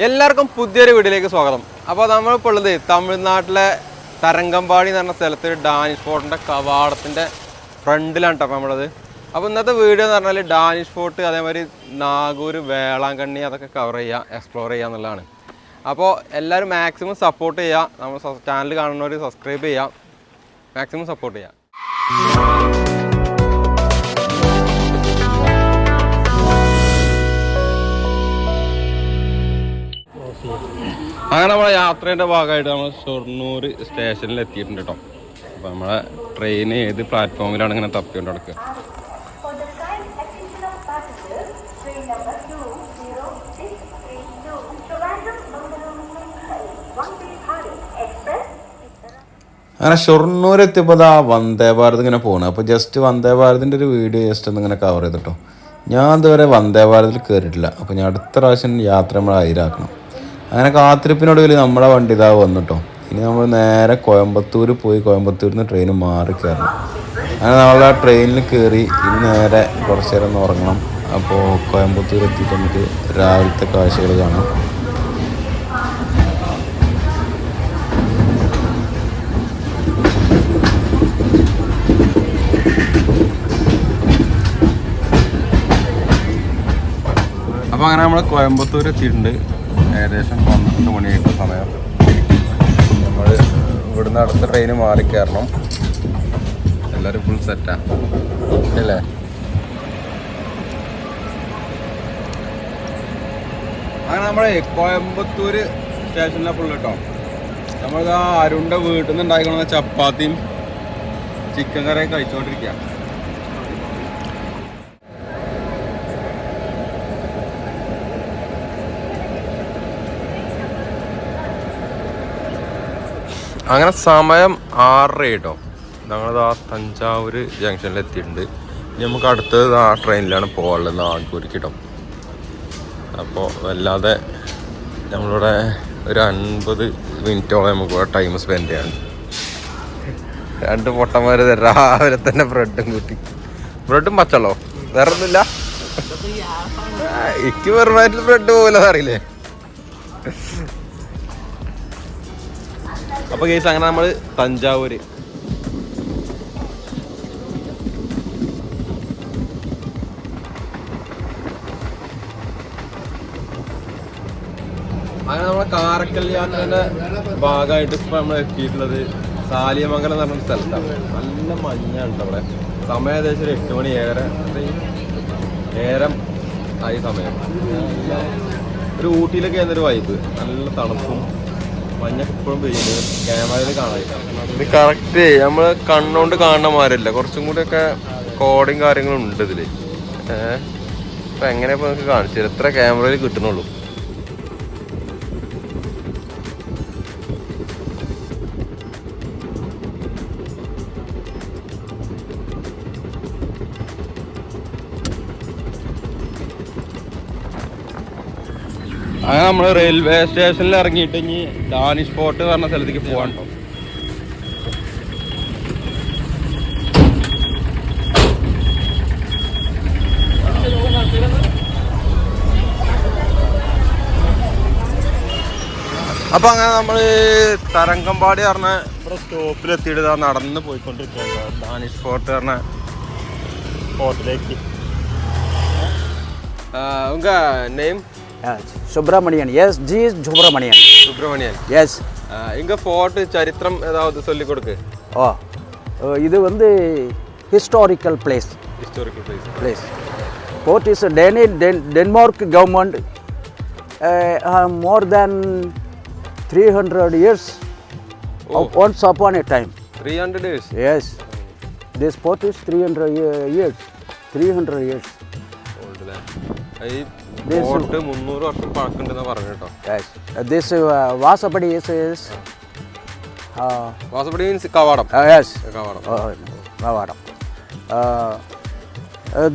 എല്ലാവർക്കും പുതിയൊരു വീഡിയോയിലേക്ക് സ്വാഗതം. അപ്പോൾ നമ്മളിപ്പോൾ ഉള്ളത് തമിഴ്നാട്ടിലെ തരംഗമ്പാടി എന്ന് പറഞ്ഞ സ്ഥലത്ത് ഡാനിഷ് ഫോർട്ടിൻ്റെ കവാടത്തിൻ്റെ ഫ്രണ്ടിലാണ് കേട്ടോ നമ്മളുള്ളത്. അപ്പോൾ ഇന്നത്തെ വീഡിയോ എന്ന് പറഞ്ഞാൽ ഡാനിഷ് ഫോർട്ട് അതേമാതിരി നാഗൂർ, വേളാങ്കണ്ണി അതൊക്കെ കവർ ചെയ്യുക, എക്സ്പ്ലോർ ചെയ്യുക എന്നുള്ളതാണ്. അപ്പോൾ എല്ലാവരും മാക്സിമം സപ്പോർട്ട് ചെയ്യുക. നമ്മൾ ചാനൽ കാണുന്നവർ സബ്സ്ക്രൈബ് ചെയ്യുക, മാക്സിമം സപ്പോർട്ട് ചെയ്യുക. അങ്ങനെ നമ്മളെ യാത്രേൻ്റെ ഭാഗമായിട്ട് നമ്മൾ ഷൊർണൂർ സ്റ്റേഷനിൽ എത്തിയിട്ടുണ്ട് കേട്ടോ. അപ്പോൾ നമ്മളെ ട്രെയിൻ ഏത് പ്ലാറ്റ്ഫോമിലാണ് ഇങ്ങനെ തപ്പിക്കൊണ്ട് നടക്കുക. അങ്ങനെ ഷൊർണൂർ എത്തിയപ്പോൾ ആ വന്ദേ ഭാരത് ഇങ്ങനെ പോകണം. അപ്പോൾ ജസ്റ്റ് വന്ദേ ഭാരതിൻ്റെ ഒരു വീഡിയോ ജസ്റ്റ് ഒന്ന് ഇങ്ങനെ കവർ ചെയ്തിട്ടോ. ഞാൻ ഇതുവരെ വന്ദേ ഭാരതിൽ കയറിയിട്ടില്ല. അപ്പോൾ ഞാൻ അടുത്ത പ്രാവശ്യം യാത്ര നമ്മൾ അതിലാക്കണം. അങ്ങനെ കാത്തിരിപ്പിനൊടുവിൽ നമ്മളെ വണ്ടി ഇതാ വന്നിട്ടോ. ഇനി നമ്മൾ നേരെ കോയമ്പത്തൂർ പോയി കോയമ്പത്തൂരിൽ നിന്ന് ട്രെയിൻ മാറി കയറണം. അങ്ങനെ നമ്മൾ ആ ട്രെയിനിൽ കയറി ഇനി നേരെ കുറച്ച് നേരം ഒന്ന് ഉറങ്ങണം. അപ്പോൾ കോയമ്പത്തൂർ എത്തിയിട്ട് നമുക്ക് രാവിലത്തെ കാഴ്ചകൾ കാണാം. അപ്പോൾ അങ്ങനെ നമ്മൾ കോയമ്പത്തൂർ എത്തിയിട്ടുണ്ട്. ഏകദേശം 12 മണിയായിട്ട് സമയം. നമ്മൾ ഇവിടുന്ന് അടുത്ത ട്രെയിന് മാറി കയറണം. എല്ലാവരും ഫുൾ സെറ്റാണ് അല്ലേ? അങ്ങനെ നമ്മൾ കോയമ്പത്തൂർ സ്റ്റേഷനിലപ്പോൾ കേട്ടോ. നമ്മളിതാ അരുണിൻ്റെ വീട്ടിൽ നിന്ന് ഉണ്ടായിക്കൊള്ളുന്ന ചപ്പാത്തിയും ചിക്കൻ കറിയൊക്കെ കഴിച്ചുകൊണ്ടിരിക്കുക. അങ്ങനെ സമയം 6:30 കേട്ടോ. ഞങ്ങളത് ആ തഞ്ചാവൂർ ജംഗ്ഷനിൽ എത്തിയിട്ടുണ്ട്. ഇനി നമുക്ക് അടുത്തത് ആ ട്രെയിനിലാണ് പോകാനുള്ളത്, നാഗ്പൂർക്ക് കേട്ടോ. അപ്പോൾ വല്ലാതെ നമ്മളിവിടെ ഒരു 50 മിനിറ്റോളം നമുക്ക് ടൈം സ്പെൻഡ് ചെയ്യാൻ. 2 പൊട്ടന്മാർ രാവിലെ തന്നെ ബ്രെഡും കൂട്ടി. ബ്രെഡും പച്ചള്ളോ വേറെ ഒന്നുമില്ല. എനിക്ക് വെറുമായിട്ട് ബ്രെഡ് പോകില്ലെന്ന് അറിയില്ലേ. അപ്പോൾ കേസ് അങ്ങനെ നമ്മൾ തഞ്ചാവൂര് അങ്ങനെ നമ്മളെ കാരക്കൽ യാത്രേൻ്റെ ഭാഗമായിട്ട് ഇപ്പോൾ നമ്മൾ എത്തിയിട്ടുള്ളത് സാലിയമംഗലം എന്ന് പറഞ്ഞ സ്ഥലത്താണ്. നല്ല മഞ്ഞാണ് അവിടെ. സമയം ഏകദേശം ഒരു 8 മണി 7:30 ആയി സമയം. ഒരു ഊട്ടിയിലൊക്കെ ആയിരുന്നൊരു വൈബ്. നല്ല തണുപ്പും മഞ്ഞൊക്കെ ഇപ്പോഴും പെയ്യുന്നത് ക്യാമറയിൽ കാണാൻ. ഇത് കറക്റ്റ് നമ്മൾ കണ്ണുകൊണ്ട് കാണുന്ന മാതിരില്ല, കുറച്ചും കൂടിയൊക്കെ കോഡിങ് കാര്യങ്ങളും ഉണ്ട് ഇതിൽ. അപ്പം എങ്ങനെയപ്പോൾ നമുക്ക് കാണിച്ചു തരാം, എത്ര ക്യാമറയിൽ കിട്ടുന്നുള്ളൂ. അങ്ങനെ നമ്മൾ റെയിൽവേ സ്റ്റേഷനിൽ ഇറങ്ങിയിട്ട് ഇനി ഡാനിഷ് ഫോർട്ട് എന്ന് പറഞ്ഞ സ്ഥലത്തേക്ക് പോകാൻ കേട്ടോ. അപ്പം അങ്ങനെ നമ്മൾ തരംഗമ്പാടി പറഞ്ഞ ഇവിടെ സ്റ്റോപ്പിലെത്തിയിട്ട് നടന്ന് പോയിക്കൊണ്ടിരിക്കുകയാണ് ഡാനിഷ് ഫോർട്ട് പറഞ്ഞ ഫോർട്ടിലേക്ക്. ഉങ്ക name? Subramanian. Yes, G is Subramanian. Subramanian. Yes. இங்க ஃபோர்ட் சரித்திரம் ஏதாவது சொல்லி கொடுக்கு. இது வந்து historical place. Historical place. Fort is Denmark government more than 300 years. Once upon a time. 300 years. Yes. This fort is 300 years. 300 years. Old land. Fort 300 വർഷം പഴക്കമുണ്ടെന്ന് പറഞ്ഞു കേട്ടോ. This Vasapadi is വാസപ്പടി മീൻസ് കവാടം. Yes. കവാടം.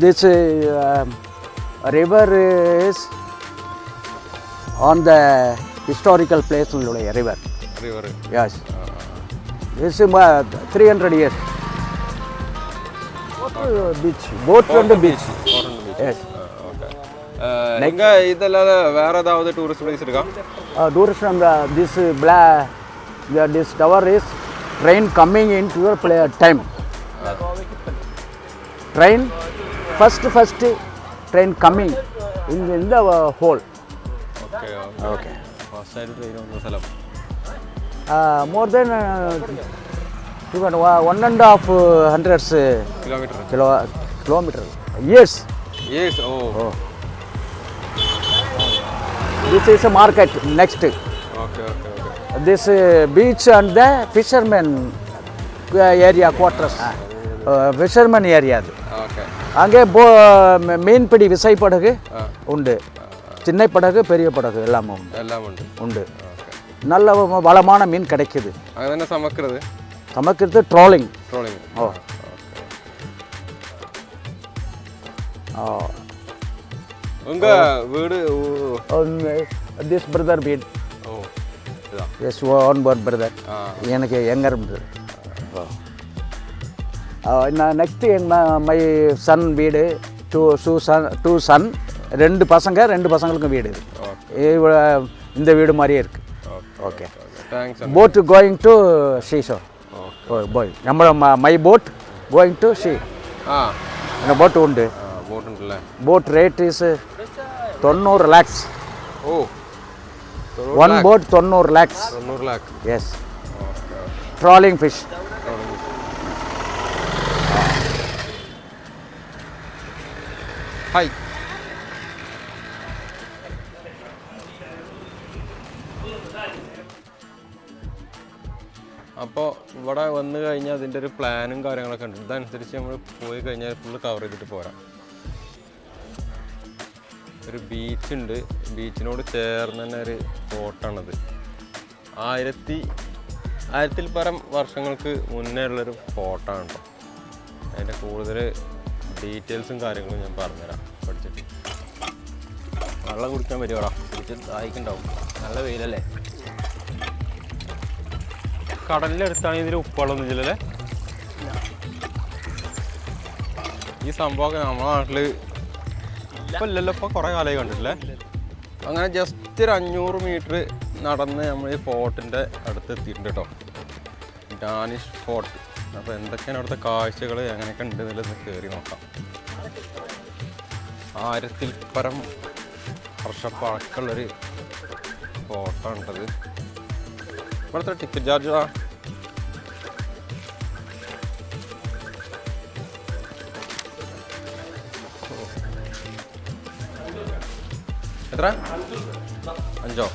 This river is on the historical place river. Yes. This is 300 years. Beach. Boat on the beach. Yes. ഇതല്ലാതെ വേറെ ഏതാவது tourist place എടുക്കാം? Tourism, this tower is train coming into your time. Train, first train coming in the hole. Okay. First ആയിട്ട് train വന്ന സ്ഥലം More than even 1.5 kilometer. Years. Oh. This is a market next. Okay. This beach and the fishermen area quarters. Fishermen area. Okay. அங்கே மீன்பிடி விசைப்படகு உண்டு, சின்ன படகு பெரிய படகு எல்லாமே உண்டு. நல்ல வளமான மீன் கிடைக்குது. അങ്ങനെ சமைக்கிறது ட்ரோலிங். உங்க வீடு this brother வீடு. Yes, one brother. எனக்கு younger brother. Next my son வீடு, two son, ரெண்டு பசங்களுக்கும் வீடு. இந்த வீடு மாதிரியே இருக்கு. Okay. Thanks. Boat going to seashore. Boy, my boat going to sea. இந்த boat உண்டு. Boat rate is 90 lakhs. One boat 90 lakhs. Yes. Trawling fish. Hi. അപ്പോൾ ഇവിടെ വന്നു കഴിഞ്ഞാൽ അതിൻ്റെ ഒരു പ്ലാനും കാര്യങ്ങളൊക്കെ ഉണ്ട്. ഇതനുസരിച്ച് നമ്മൾ പോയി കഴിഞ്ഞാൽ ഫുള്ള് കവർ ചെയ്തിട്ട് പോരാം. ഒരു ബീച്ചുണ്ട്, ബീച്ചിനോട് ചേർന്ന് തന്നെ ഒരു ഫോർട്ടാണത്. 1000ൽ പരം വർഷങ്ങൾക്ക് മുന്നേ ഉള്ളൊരു ഫോർട്ടാണ് കേട്ടോ. അതിൻ്റെ കൂടുതൽ ഡീറ്റെയിൽസും കാര്യങ്ങളും ഞാൻ പറഞ്ഞുതരാം പഠിച്ചിട്ട്. വെള്ളം കുടിക്കാൻ വരുവാടാ, കുടിച്ചിട്ട് ദാഹിക്കുണ്ടാവും, നല്ല വെയിലല്ലേ. കടലിൻ്റെ അടുത്താണെങ്കിൽ ഇതിൽ ഉപ്പുവെള്ളമൊന്നും ഇല്ലല്ലേ. ഈ സംഭവമൊക്കെ നമ്മുടെ നാട്ടിൽ ഇപ്പം ഇല്ലല്ലോ, ഇപ്പോൾ കുറേ കാലമായി കണ്ടിട്ടില്ലേ. അങ്ങനെ ജസ്റ്റ് ഒരു 500 മീറ്റർ നടന്ന് നമ്മൾ ഈ ഫോർട്ടിൻ്റെ അടുത്ത് എത്തിയിട്ടുണ്ട് കേട്ടോ, ഡാനിഷ് ഫോർട്ട്. അപ്പോൾ എന്തൊക്കെയാണ് അവിടുത്തെ കാഴ്ചകൾ എങ്ങനെയൊക്കെ ഉണ്ട് എന്നുള്ളത് കയറി നോക്കാം. 1000ൽ പരം വർഷപ്പഴക്കമുള്ളൊരു ഫോർട്ടാണുള്ളത്. ഇവിടുത്തെ ടിക്കറ്റ് ചാർജ് എത്ര? 5 രൂപ.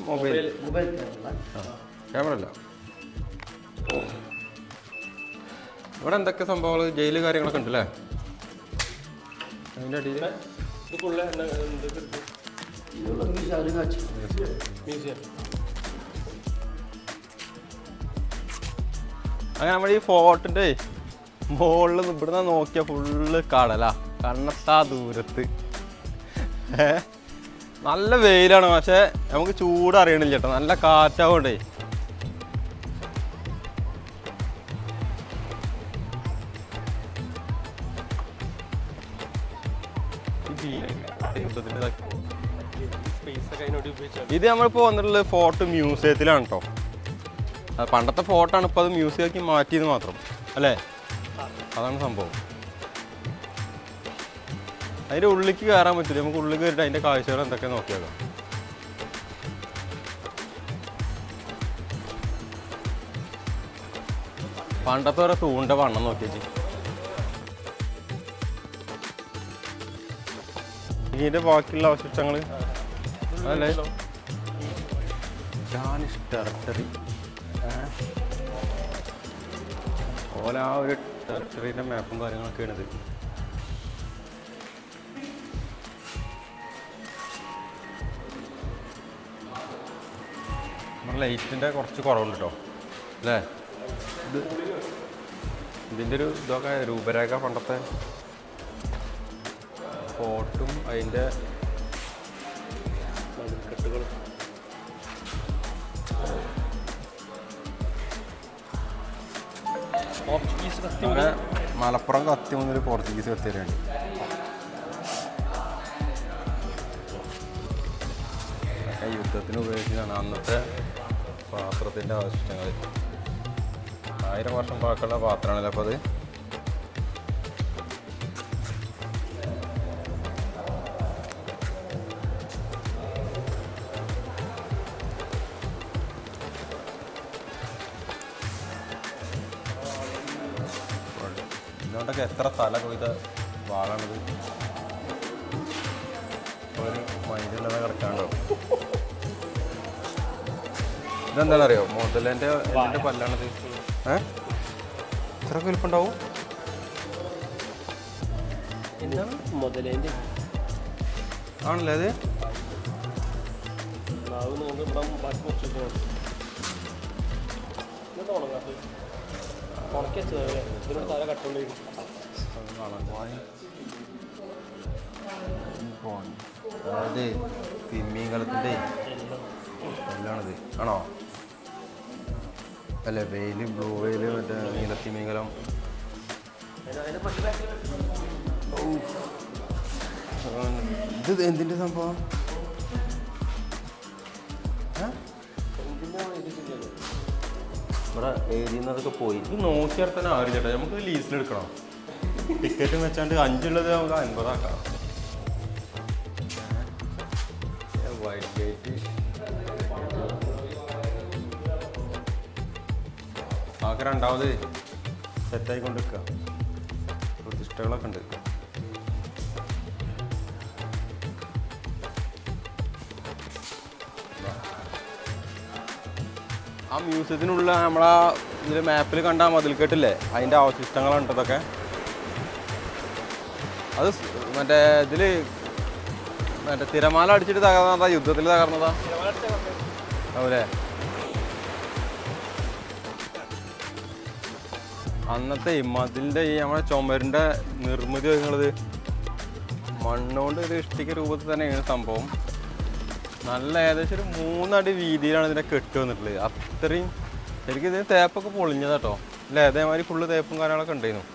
മൊബൈൽ ക്യാമറ അല്ല. ഇവിടെ എന്തൊക്കെ സംഭവങ്ങൾ, ജയില് കാര്യങ്ങളൊക്കെ ഉണ്ടല്ലേ അതിൻ്റെ അടിയിൽ. അങ്ങനെ നമ്മൾ ഈ ഫോർട്ടിൻ്റെ മുകളിൽ ഇവിടുന്ന് നോക്കിയാൽ ഫുള്ള് കടലാ, കണ്ണെത്താ ദൂരത്ത്. നല്ല വെയിലാണ്, പക്ഷേ നമുക്ക് ചൂട് അറിയണില്ല കേട്ടോ, നല്ല കാറ്റാവണ്ടേ. ഇത് നമ്മളിപ്പോൾ വന്നിട്ടുള്ളത് ഫോർട്ട് മ്യൂസിയത്തിലാണ് കേട്ടോ. പണ്ടത്തെ ഫോർട്ടാണ്, ഇപ്പോൾ അത് മ്യൂസിയമാക്കി മാറ്റിയത് മാത്രം അല്ലേ, അതാണ് സംഭവം. അതിൻ്റെ ഉള്ളിലേക്ക് കയറാൻ പറ്റില്ല, നമുക്ക് ഉള്ളിൽ കയറിയിട്ട് അതിൻ്റെ കാഴ്ചകൾ എന്തൊക്കെ നോക്കിയേക്കാം. പണ്ടത്തെ ഓരോ തൂണ്ട വണ്ണം നോക്കിയേച്ചി. ഇതിൻ്റെ ബാക്കിയുള്ള അവശിഷ്ടങ്ങൾ അതല്ലേ ഡാനിഷ് ടെറിട്ടറി. ഓല ആ ഒരു ടെറിട്ടറിൻ്റെ മാപ്പും കാര്യങ്ങളൊക്കെയാണ് ഇത്. നമ്മുടെ ലൈറ്റിൻ്റെ കുറച്ച് കുറവുണ്ട് കേട്ടോ അല്ലേ. ഇതിൻ്റെ ഒരു ഇതൊക്കെ രൂപരേഖ പണ്ടത്തെ ഫോർട്ടും അതിൻ്റെ അങ്ങനെ മലപ്പുറം കത്തി മുതൽ പോർച്ചുഗീസ് കത്തി വരെയാണ്. യുദ്ധത്തിന് ഉപയോഗിച്ചതാണ് അന്നത്തെ പാത്രത്തിൻ്റെ അവശിഷ്ടങ്ങൾ. 1000 വർഷം പഴക്കമുള്ള പാത്രമാണല്ലോ അപ്പോൾ അത്. ഇതുകൊണ്ടൊക്കെ എത്ര തല കൊയ്ത വാളാണിത്. ഒരു മൈൻഡില്ലാതെ കിടക്കാണ്ടോ. ഇതെന്താണെന്നറിയോ, മുതലേൻ്റെ എൻ്റെ പല്ലാണിത്. ഇത്ര വലുപ്പുണ്ടാവും. എന്താണ് മുതലേൻ്റെ ആണല്ലേ അത്? നാവ് നോക്കുമ്പം ബാക്കി കുറച്ച് ഉണക്കി വെച്ചതല്ലേ ഇതിനോട് തല കട്ടുകൊണ്ടിരിക്കും. അതായത് തിമ്മീങ്കലത്തിൻ്റെ എല്ലാണിത് ആണോ? അല്ലേ വെയിൽ, ബ്ലൂ വെയിൽ, മറ്റേ നീലത്തിമീങ്കലം. ഇത് എന്തിൻ്റെ സംഭവം? ഇവിടെ എഴുതിയെന്നതൊക്കെ പോയി. ഇത് നോക്കിയാൽ ആരും ചേട്ടാ, നമുക്ക് ലീസിലെടുക്കണം. ടിക്കറ്റും വെച്ചാണ്ട് 5 ഉള്ളത് നമുക്ക് 50 ആക്കാം. വൈറ്റ് ഗേറ്റ് ആകെ രണ്ടാമത് സെറ്റായിക്കൊണ്ട് നിൽക്കുക. പ്രതിഷ്ഠകളൊക്കെ ഉണ്ട്. ആ മ്യൂസിയത്തിനുള്ള നമ്മളാ ഇതിൽ മാപ്പിൽ കണ്ട മതിൽക്കെട്ടില്ലേ, അതിൻ്റെ അവശിഷ്ടങ്ങളാണ് ഇതൊക്കെ. അത് മറ്റേ ഇതിൽ മറ്റേ തിരമാല അടിച്ചിട്ട് തകർന്നതാ, യുദ്ധത്തിൽ തകർന്നതാ അവരെ. അന്നത്തെ ഈ മതിലിൻ്റെ ഈ നമ്മുടെ ചുമരിൻ്റെ നിർമ്മിതി വരുന്നത് മണ്ണുകൊണ്ട് ഒരു ഇഷ്ടിക രൂപത്തിൽ തന്നെയാണ് സംഭവം. നല്ല ഏകദേശം ഒരു 3 അടി വീതിയിലാണ് ഇതിനെ കെട്ട് വന്നിട്ടുള്ളത്. അത്രയും ശരിക്കും ഇതിന് തേപ്പൊക്കെ പൊളിഞ്ഞതാട്ടോ അല്ലേ? അതേമാതിരി ഫുള്ള് തേപ്പും കാര്യങ്ങളൊക്കെ ഉണ്ടായിരുന്നു.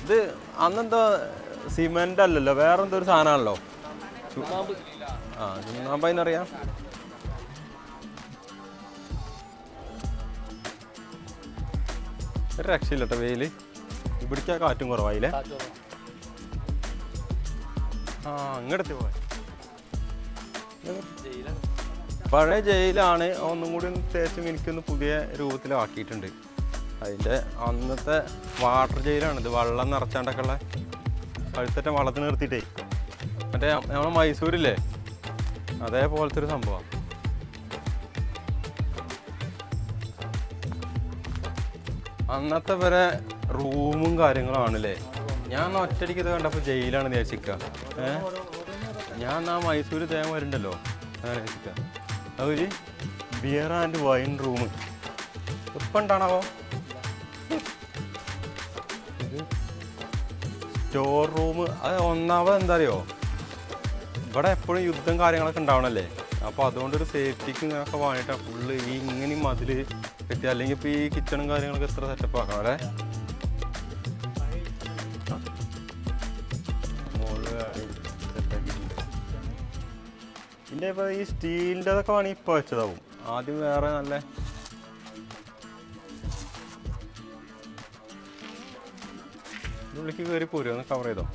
ഇത് അന്നെന്താ സിമെൻ്റ് അല്ലല്ലോ, വേറെ എന്തോ ഒരു സാധനമാണല്ലോ. ചുണ്ണാമ്പ് അതിനറിയാം. ഒരു രക്ഷയില്ല കേട്ടോ വെയിൽ. ഇവിടേക്കാ കാറ്റും കുറവായില്ലേ? ഇങ്ങടത്തെ പോയ പഴയ ജയിലാണ്. ഒന്നും കൂടി തേച്ച് എനിക്കൊന്ന് പുതിയ രൂപത്തിലാക്കിയിട്ടുണ്ട്. അതിൻ്റെ അന്നത്തെ വാട്ടർ ജയിലാണിത്. വെള്ളം നിറച്ചാണ്ടൊക്കെ ഉള്ള കഴുത്തറ്റ വള്ളത്തിന് നിർത്തിയിട്ടേ, മറ്റേ നമ്മളെ മൈസൂരില്ലേ അതേപോലത്തെ ഒരു സംഭവം. അന്നത്തെ വരെ റൂമും കാര്യങ്ങളുമാണല്ലേ. ഞാൻ ഒറ്റയ്ക്ക് ഇത് കണ്ടപ്പോൾ ജയിലാണ് വിചാരിച്ചിരിക്കുക. ഞാൻ ആ മൈസൂർ തേൻ വരുന്നുണ്ടല്ലോ അങ്ങനെ വിചാരിക്കുക. അതൊരു ബിയർ ആൻഡ് വൈൻ റൂം ഇപ്പം ഉണ്ടാണാവോ? Store room. അത് ഒന്നാമത് എന്താ അറിയോ, ഇവിടെ എപ്പോഴും യുദ്ധം കാര്യങ്ങളൊക്കെ ഉണ്ടാവണല്ലേ. അപ്പോൾ അതുകൊണ്ടൊരു സേഫ്റ്റിക്ക് ഇങ്ങനെയൊക്കെ വാങ്ങിയിട്ടാണ് ഫുള്ള് ഈ ഇങ്ങനെ മതിൽ കെട്ടി. അല്ലെങ്കിൽ ഇപ്പോൾ ഈ കിച്ചണും കാര്യങ്ങളൊക്കെ എത്ര സെറ്റപ്പ് ആക്കണം അല്ലേ. പിന്നെ ഇപ്പോൾ ഈ സ്റ്റീലിൻ്റെതൊക്കെ വേണമെങ്കിൽ ഇപ്പോൾ വെച്ചതാവും. ആദ്യം വേറെ നല്ല ഉള്ളിലേക്ക് കയറി പോരുമോ, ഒന്ന് കവർ ചെയ്തോ.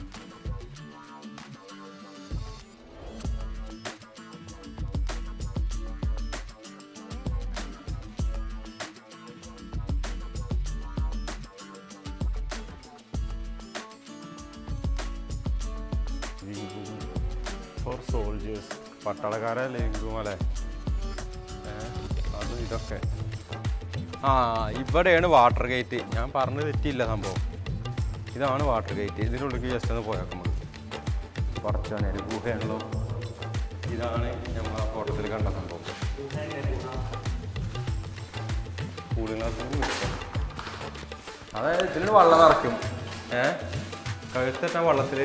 ഫോർ സോൾജേഴ്സ്, പട്ടാളക്കാരെ ലിവിംഗ് റൂം അല്ലേ. അത് ഇതൊക്കെ ഇവിടെയാണ് വാട്ടർ ഗേറ്റ്. ഞാൻ പറഞ്ഞത് തെറ്റിയില്ല സംഭവം. ഇതാണ് വാട്ടർ ഗേറ്റ്. ഇതിനുള്ളിലേക്ക് ജസ്റ്റ് ഒന്ന് പോയേക്കാം നമുക്ക്. കുറച്ചാണ് ഒരു ഗുഹയാണല്ലോ. ഇതാണ് നമ്മൾ ആ ഫോട്ടോത്തിൽ കണ്ട സംഭവം. Cooling glass. അതായത് ഇതിന് വെള്ളം നിറയ്ക്കും, കഴുത്തറ്റ വെള്ളത്തിൽ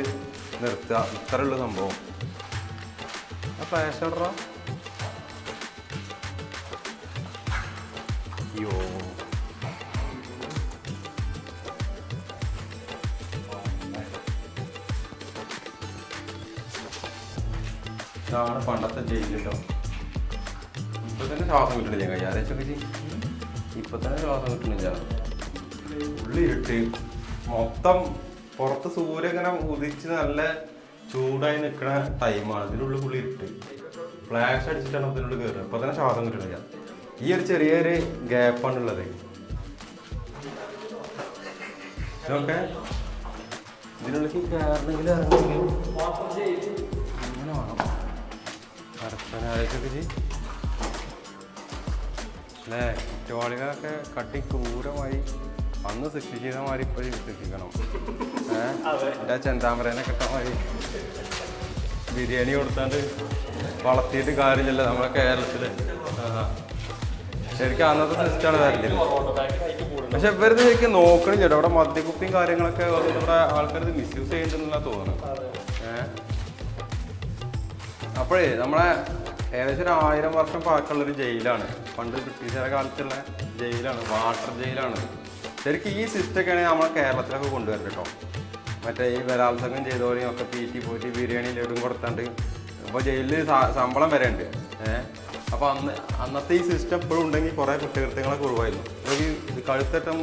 നിർത്തുക, ഇത്രയുള്ള സംഭവം. ഫ്ലാഷ് ഓർഡറോ? അയ്യോ ഇതാണ് പണ്ടത്തെ ജയിൽ കേട്ടോ. ഇപ്പൊ തന്നെ ശ്വാസം കിട്ടണില്ല കയ്യാലൊക്കെ ഇപ്പൊ തന്നെ ശ്വാസം കിട്ടണില്ല. ഉള്ളി ഇട്ട് മൊത്തം പുറത്ത് സൂര്യ ഇങ്ങനെ ഉദിച്ച് നല്ല ചൂടായി നിൽക്കുന്ന ടൈമാണ്. ഇതിനുള്ളിൽ പുള്ളി ഇട്ട് ഫ്ലാഷ് അടിച്ചിട്ടാണ് ഇതിനുള്ളിൽ കയറുന്നത്. ഇപ്പൊ തന്നെ ശ്വാസം കിട്ടണില്ല. ഈ ഒരു ചെറിയൊരു ഗ്യാപ്പാണുള്ളത്. ഇതൊക്കെ ഇതിനുള്ളിൽ കയറണമെങ്കിൽ ഇറങ്ങണമെങ്കിൽ ഇങ്ങനെ വേണം. അരപ്പനാഴ്ചയൊക്കെ ചെയ്യും അല്ലേ? കുറ്റവാളികളൊക്കെ കട്ടി ക്രൂരമായി അന്ന് സൃഷ്ടി ചെയ്ത മാതിരി ഇപ്പോൾ സൃഷ്ടിക്കണം. എൻ്റെ ചെന്താമരനെ കെട്ടാൻ മാതിരി ബിരിയാണി കൊടുത്താണ്ട് വളർത്തിയിട്ട് കാര്യമില്ലല്ലോ നമ്മളെ കേരളത്തിൽ. ശരിക്കും അന്നത്തെ സിസ്റ്റമാണ് തരേണ്ടത്. പക്ഷെ ഇവരത് ശരിക്കും നോക്കണില്ല. അവിടെ മദ്യക്കുപ്പിയും കാര്യങ്ങളൊക്കെ ഇവിടെ ആൾക്കാർ മിസ്യൂസ് ചെയ്യുന്നുണ്ടെന്നാണ് തോന്നുന്നത്. അപ്പോഴേ നമ്മളെ ഏകദേശം 1000 വർഷം പഴക്കമുള്ളൊരു ജയിലാണ്. പണ്ട് ബ്രിട്ടീഷുകാരുടെ കാലത്തുള്ള ജയിലാണ്, വാട്ടർ ജയിലാണ്. ശരിക്കും ഈ സിസ്റ്റമൊക്കെയാണ് നമ്മളെ കേരളത്തിലൊക്കെ കൊണ്ടുവരുന്നത് കേട്ടോ. മറ്റേ ഈ ബലാത്സംഗം ചെയ്തവരെയും ഒക്കെ പീറ്റി പോയിട്ട് ബിരിയാണി ലഡും കൊടുത്താണ്ട് ഇപ്പോൾ ജയിലിൽ ശമ്പളം വരെ ഉണ്ട്. അപ്പോൾ അന്നത്തെ ഈ സിസ്റ്റം എപ്പോഴും ഉണ്ടെങ്കിൽ കുറേ കുറ്റകൃത്യങ്ങളൊക്കെ ഒഴിവായിരുന്നു. ഒരു കഴുത്തറ്റം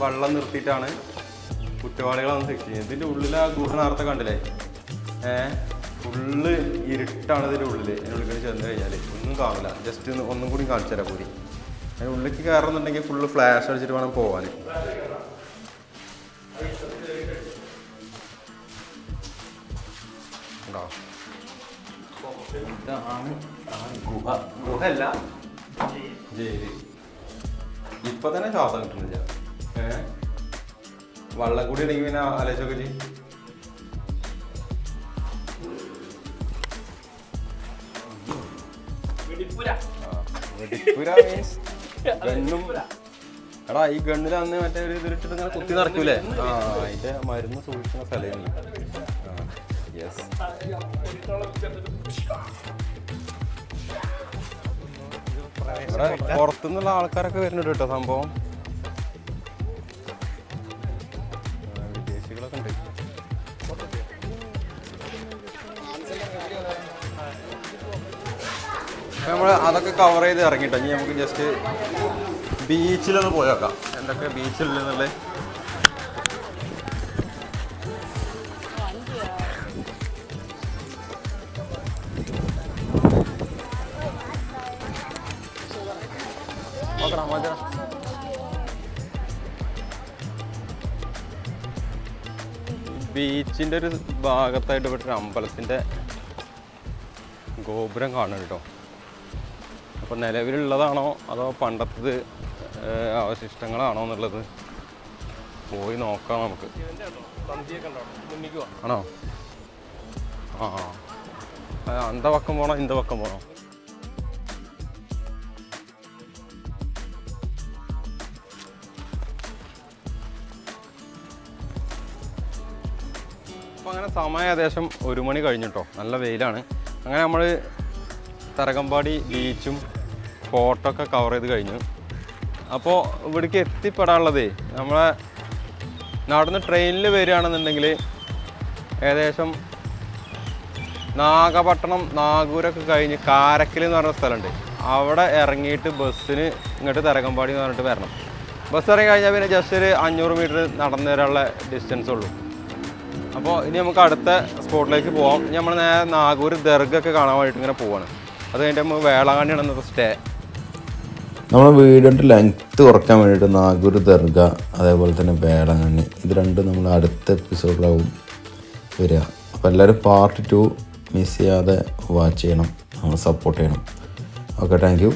വെള്ളം നിർത്തിയിട്ടാണ് കുറ്റവാളികളൊന്നും ശിക്ഷിക്കുന്നത്. ഇതിൻ്റെ ഉള്ളിൽ ആ ഗുഹ നേരത്തെ കണ്ടില്ലേ? ഫുള്ള് ഇരുട്ടാണ് ഇതിൻ്റെ ഉള്ളിൽ. അതിനുള്ളിൽ ചെന്ന് കഴിഞ്ഞാൽ ഒന്നും കാണില്ല. ജസ്റ്റ് ഒന്നും കൂടി കാണിച്ചു തരാം കൂടി. അതിന് ഉള്ളിലേക്ക് കയറുന്നുണ്ടെങ്കിൽ ഫുള്ള് ഫ്ലാഷ് അടിച്ചിട്ട് വേണം പോകാൻ. ഉണ്ടോ? ഇതാണ് ഗുഹ. ഗുഹയല്ല, ജയില്. ഇപ്പൊ തന്നെ ശ്വാസം കിട്ടുന്നില്ല. വെള്ളം കൂടി ഉണ്ടെങ്കിൽ പിന്നെ ആലോചിച്ചൊക്കെ ചെയ്യും. വെടിപ്പുര മീൻസ് ഗണ്ണും. എടാ ഈ ഗണ്ണിൽ അന്ന് മറ്റേ ഒരു ഇതിലിട്ടിട്ട് ഇങ്ങനെ കുത്തി നടക്കൂലേ? അതിന്റെ മരുന്ന് സൂക്ഷിക്കുന്ന സ്ഥലമാണ്. യെസ്. ഇവിടെ പുറത്തുനിന്നുള്ള ആൾക്കാരൊക്കെ വരുന്നുണ്ട് കേട്ടോ. സംഭവം വിദേശികളൊക്കെ ഉണ്ട്. നമ്മൾ അതൊക്കെ കവർ ചെയ്ത് ഇറങ്ങിട്ടോ. ഇനി നമുക്ക് ജസ്റ്റ് ബീച്ചിലൊന്ന് പോയി നോക്കാം എന്തൊക്കെ ബീച്ചിലുണ്ടെന്നുള്ളത്. ബീച്ചിൻ്റെ ഒരു ഭാഗത്തായിട്ട് ഇവിടെ അമ്പലത്തിൻ്റെ ഗോപുരം കാണുന്നുണ്ട് കേട്ടോ. അപ്പോൾ നിലവിലുള്ളതാണോ അതോ പണ്ടത്തത് അവശിഷ്ടങ്ങളാണോ എന്നുള്ളത് പോയി നോക്കാം നമുക്ക്. ആണോ? അന്ത പക്കം പോണോ ഇന്ത പക്കം പോണോ? അപ്പോൾ അങ്ങനെ സമയം ഏകദേശം 1 മണി കഴിഞ്ഞിട്ടോ. നല്ല വെയിലാണ്. അങ്ങനെ നമ്മൾ തരകമ്പാടി ബീച്ചും ഫോർട്ടൊക്കെ കവർ ചെയ്ത് കഴിഞ്ഞു. അപ്പോൾ ഇവിടേക്ക് എത്തിപ്പെടാനുള്ളതേ നമ്മളെ നടന്ന് ട്രെയിനിൽ വരികയാണെന്നുണ്ടെങ്കിൽ ഏകദേശം നാഗപട്ടണം നാഗൂരൊക്കെ കഴിഞ്ഞ് കാരക്കൽ എന്ന് പറഞ്ഞ സ്ഥലമുണ്ട്. അവിടെ ഇറങ്ങിയിട്ട് ബസ്സിന് ഇങ്ങോട്ട് തരകമ്പാടി എന്ന് പറഞ്ഞിട്ട് വരണം. ബസ് ഇറങ്ങി കഴിഞ്ഞാൽ പിന്നെ ജസ്റ്റ് ഒരു 500 മീറ്റർ നടന്നു വരാനുള്ള ഡിസ്റ്റൻസ് ഉള്ളൂ. അപ്പോൾ ഇനി നമുക്ക് അടുത്ത സ്പോട്ടിലേക്ക് പോകാം. ഇനി നമ്മൾ നേരെ നാഗൂർ ദർഗയൊക്കെ കാണാൻ വേണ്ടിയിട്ട് ഇങ്ങനെ പോവാണ്. അത് കഴിഞ്ഞിട്ട് നമുക്ക് വേളാങ്കണ്ണിയാണ് ഇന്നത്തെ സ്റ്റേ. നമ്മൾ വീടിൻ്റെ ലെങ്ത്ത് കുറയ്ക്കാൻ വേണ്ടിയിട്ട് നാഗൂർ ദർഗ അതേപോലെ തന്നെ വേളാങ്കണ്ണി ഇത് രണ്ടും നമ്മൾ അടുത്ത എപ്പിസോഡിലാവും വരിക. അപ്പോൾ എല്ലാവരും പാർട്ട് 2 മിസ് ചെയ്യാതെ വാച്ച് ചെയ്യണം, നമ്മൾ സപ്പോർട്ട് ചെയ്യണം. Okay, thank you.